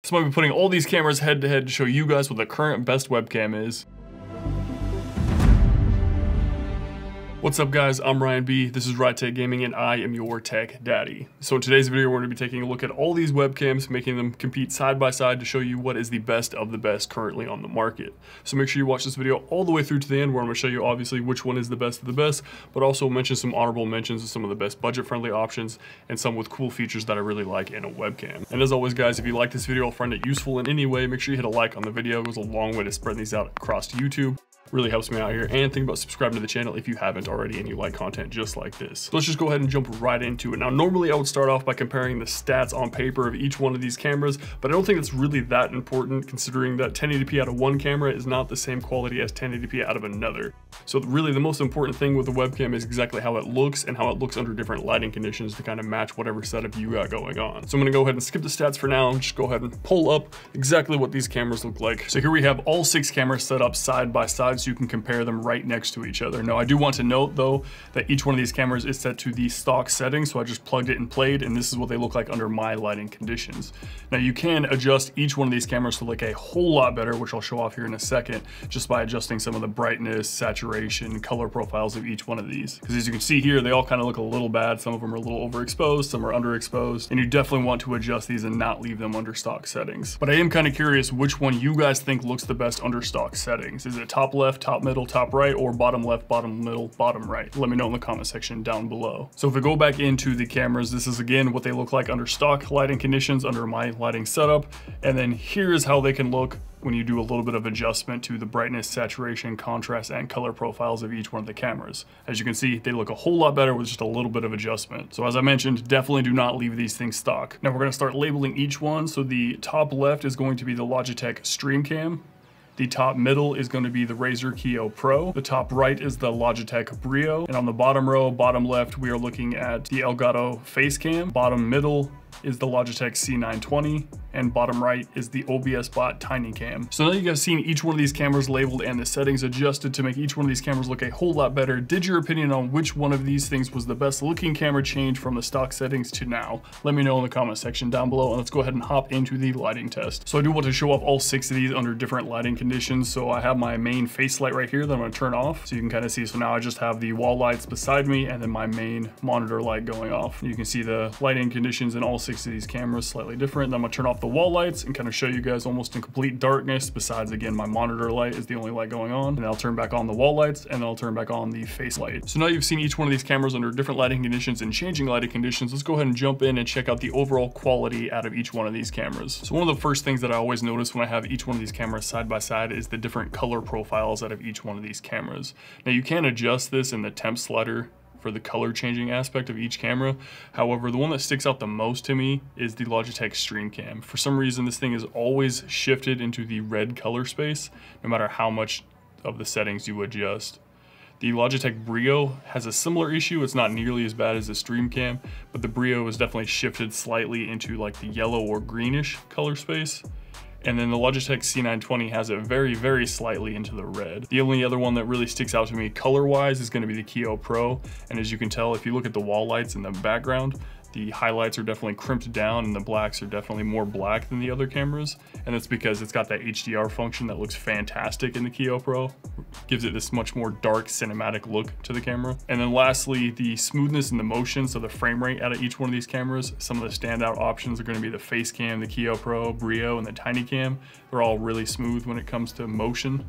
So I'm going to be putting all these cameras head to head to show you guys what the current best webcam is. What's up guys, I'm Ryan B, this is RyTech Gaming, and I am your tech daddy. So in today's video, we're going to be taking a look at all these webcams, making them compete side by side to show you what is the best of the best currently on the market. So make sure you watch this video all the way through to the end, where I'm going to show you obviously which one is the best of the best, but also mention some honorable mentions of some of the best budget-friendly options and some with cool features that I really like in a webcam. And as always guys, if you like this video or find it useful in any way, make sure you hit a like on the video. It goes a long way to spread these out across YouTube. Really helps me out here, and think about subscribing to the channel if you haven't already and you like content just like this. So let's just go ahead and jump right into it. Now normally I would start off by comparing the stats on paper of each one of these cameras, but I don't think it's really that important considering that 1080p out of one camera is not the same quality as 1080p out of another. So really the most important thing with the webcam is exactly how it looks and how it looks under different lighting conditions to kind of match whatever setup you got going on. So I'm gonna go ahead and skip the stats for now and just go ahead and pull up exactly what these cameras look like. So here we have all 6 cameras set up side by side, so you can compare them right next to each other. Now I do want to note though that each one of these cameras is set to the stock settings, so I just plugged it and played, and this is what they look like under my lighting conditions. Now you can adjust each one of these cameras to look a whole lot better, which I'll show off here in a second, just by adjusting some of the brightness, saturation, color profiles of each one of these. Because as you can see here, they all kind of look a little bad. Some of them are a little overexposed, some are underexposed, and you definitely want to adjust these and not leave them under stock settings. But I am kind of curious which one you guys think looks the best under stock settings. Is it top left, top middle, top right, or bottom left, bottom middle, bottom right? Let me know in the comment section down below. So if we go back into the cameras, this is again what they look like under stock lighting conditions under my lighting setup, and then here's how they can look when you do a little bit of adjustment to the brightness, saturation, contrast, and color profiles of each one of the cameras. As you can see, they look a whole lot better with just a little bit of adjustment. So as I mentioned, definitely do not leave these things stock. Now we're going to start labeling each one. So the top left is going to be the Logitech Streamcam. The top middle is going to be the Razer Klyo Pro. The top right is the Logitech Brio. And on the bottom row, bottom left, we are looking at the Elgato Facecam. Bottom middle is the Logitech C920, and bottom right is the OBS Bot TinyCam. So now you guys seen each one of these cameras labeled and the settings adjusted to make each one of these cameras look a whole lot better. Did your opinion on which one of these things was the best looking camera change from the stock settings to now? Let me know in the comment section down below, and let's go ahead and hop into the lighting test. So I do want to show off all 6 of these under different lighting conditions. So I have my main face light right here that I'm going to turn off, so you can kind of see. So now I just have the wall lights beside me and then my main monitor light going off. You can see the lighting conditions in all 6 of these cameras slightly different. Then I'm gonna turn off the wall lights and kind of show you guys almost in complete darkness, besides again my monitor light is the only light going on, and I'll turn back on the wall lights and I'll turn back on the face light. So now you've seen each one of these cameras under different lighting conditions and changing lighting conditions. Let's go ahead and jump in and check out the overall quality out of each one of these cameras. So one of the first things that I always notice when I have each one of these cameras side by side is the different color profiles out of each one of these cameras. Now you can adjust this in the temp slider for the color changing aspect of each camera. However, the one that sticks out the most to me is the Logitech Streamcam. For some reason, this thing is always shifted into the red color space, no matter how much of the settings you adjust. The Logitech Brio has a similar issue. It's not nearly as bad as the Streamcam, but the Brio is definitely shifted slightly into like the yellow or greenish color space. And then the Logitech C920 has it very, very slightly into the red. The only other one that really sticks out to me color-wise is going to be the Klyo Pro. And as you can tell, if you look at the wall lights in the background, the highlights are definitely crimped down and the blacks are definitely more black than the other cameras. And that's because it's got that HDR function that looks fantastic in the Klyo Pro. Gives it this much more dark cinematic look to the camera. And then lastly, the smoothness and the motion, so the frame rate out of each one of these cameras. Some of the standout options are going to be the Facecam, the Klyo Pro, Brio, and the TinyCam. They're all really smooth when it comes to motion,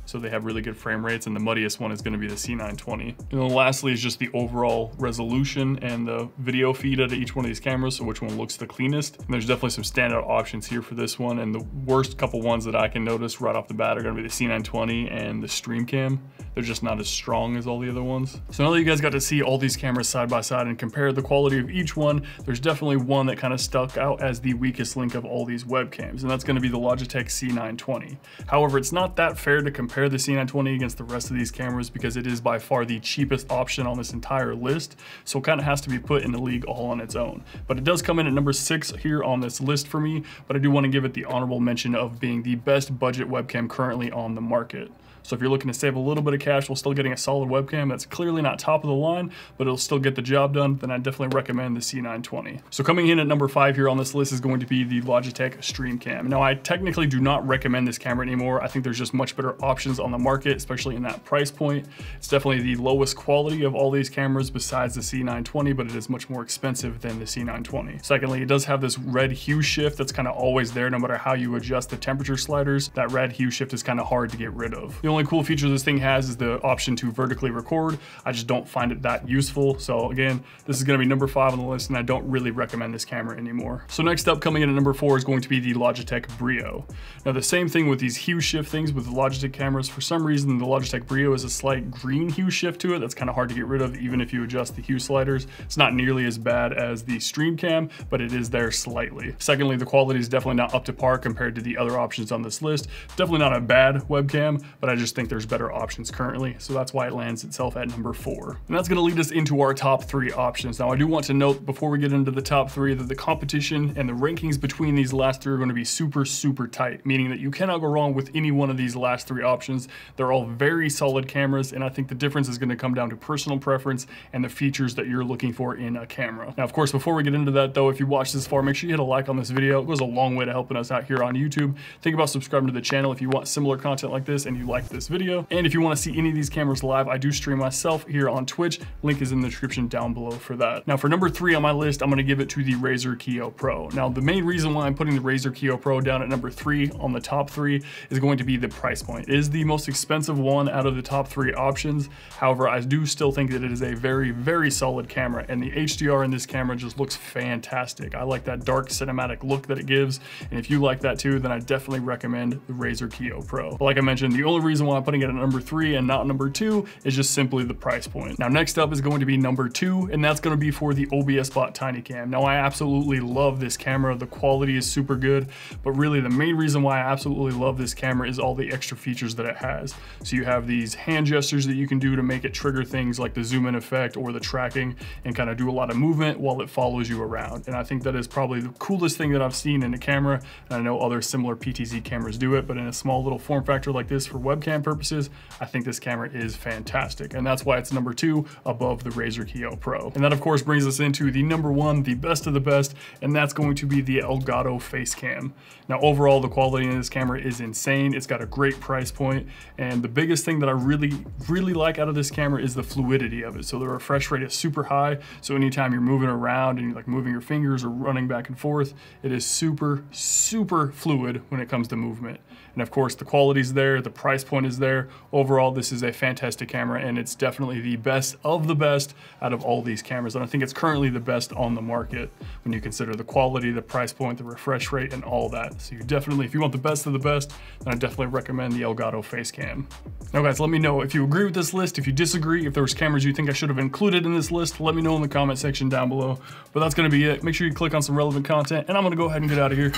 so they have really good frame rates, and the muddiest one is going to be the C920. And then lastly is just the overall resolution and the video feed out of each one of these cameras, so which one looks the cleanest. And there's definitely some standout options here for this one, and the worst couple ones that I can notice right off the bat are going to be the C920 and the Streamcam. They're just not as strong as all the other ones. So now that you guys got to see all these cameras side by side and compare the quality of each one, there's definitely one that kind of stuck out as the weakest link of all these webcams, and that's going to be the Logitech C920. However, it's not that fair to compare the C920 against the rest of these cameras because it is by far the cheapest option on this entire list, so it kind of has to be put in the league all on its own. But it does come in at number 6 here on this list for me, but I do want to give it the honorable mention of being the best budget webcam currently on the market. So if you're looking to save a little bit of cash while still getting a solid webcam that's clearly not top of the line, but it'll still get the job done, then I definitely recommend the C920. So coming in at number 5 here on this list is going to be the Logitech StreamCam. Now I technically do not recommend this camera anymore. I think there's just much better options on the market, especially in that price point. It's definitely the lowest quality of all these cameras besides the C920, but it is much more expensive than the C920. Secondly, it does have this red hue shift that's kind of always there no matter how you adjust the temperature sliders. That red hue shift is kind of hard to get rid of. The only cool feature this thing has is the option to vertically record. I just don't find it that useful. So again, this is going to be number 5 on the list, and I don't really recommend this camera anymore. So next up, coming in at number 4 is going to be the Logitech Brio. Now the same thing with these hue shift things with the Logitech cameras. For some reason, the Logitech Brio has a slight green hue shift to it that's kind of hard to get rid of even if you adjust the hue sliders. It's not nearly as bad as the StreamCam, but it is there slightly. Secondly, the quality is definitely not up to par compared to the other options on this list. Definitely not a bad webcam, but I just think there's better options currently, so that's why it lands itself at number 4. And that's going to lead us into our top 3 options. Now I do want to note before we get into the top 3 that the competition and the rankings between these last 3 are going to be super tight, meaning that you cannot go wrong with any one of these last 3 options. They're all very solid cameras, and I think the difference is going to come down to personal preference and the features that you're looking for in a camera. Now of course, before we get into that though, if you watched this far, make sure you hit a like on this video. It goes a long way to helping us out here on YouTube. Think about subscribing to the channel if you want similar content like this and you like this video. And if you want to see any of these cameras live, I do stream myself here on Twitch. Link is in the description down below for that. Now for number 3 on my list, I'm going to give it to the Razer Klyo Pro. Now the main reason why I'm putting the Razer Klyo Pro down at number 3 on the top 3 is going to be the price point. It is the most expensive one out of the top 3 options. However, I do still think that it is a very solid camera, and the HDR in this camera just looks fantastic. I like that dark cinematic look that it gives, and if you like that too, then I definitely recommend the Razer Klyo Pro. But like I mentioned, the only reason why I'm putting it at number 3 and not number 2 is just simply the price point. Now next up is going to be number 2, and that's going to be for the OBS Bot TinyCam. Now I absolutely love this camera. The quality is super good, but really the main reason why I absolutely love this camera is all the extra features that it has. So you have these hand gestures that you can do to make it trigger things like the zoom in effect or the tracking and kind of do a lot of movement while it follows you around. And I think that is probably the coolest thing that I've seen in a camera. And I know other similar PTZ cameras do it, but in a small little form factor like this for webcam purposes, I think this camera is fantastic. And that's why it's number 2 above the Razer Klyo Pro. And that of course brings us into the number 1, the best of the best, and that's going to be the Elgato Facecam. Now overall, the quality in this camera is insane. It's got a great price point, and the biggest thing that I really like out of this camera is the fluidity of it. So the refresh rate is super high, so anytime you're moving around and you're like moving your fingers or running back and forth, it is super fluid when it comes to movement. And of course the quality's there, the price point is there. Overall, this is a fantastic camera, and it's definitely the best of the best out of all these cameras, and I think it's currently the best on the market when you consider the quality, the price point, the refresh rate, and all that. So you definitely, if you want the best of the best, then I definitely recommend the Elgato Facecam. Now guys, let me know if you agree with this list, if you disagree, if there was cameras you think I should have included in this list, let me know in the comment section down below. But that's gonna be it. Make sure you click on some relevant content, and I'm gonna go ahead and get out of here.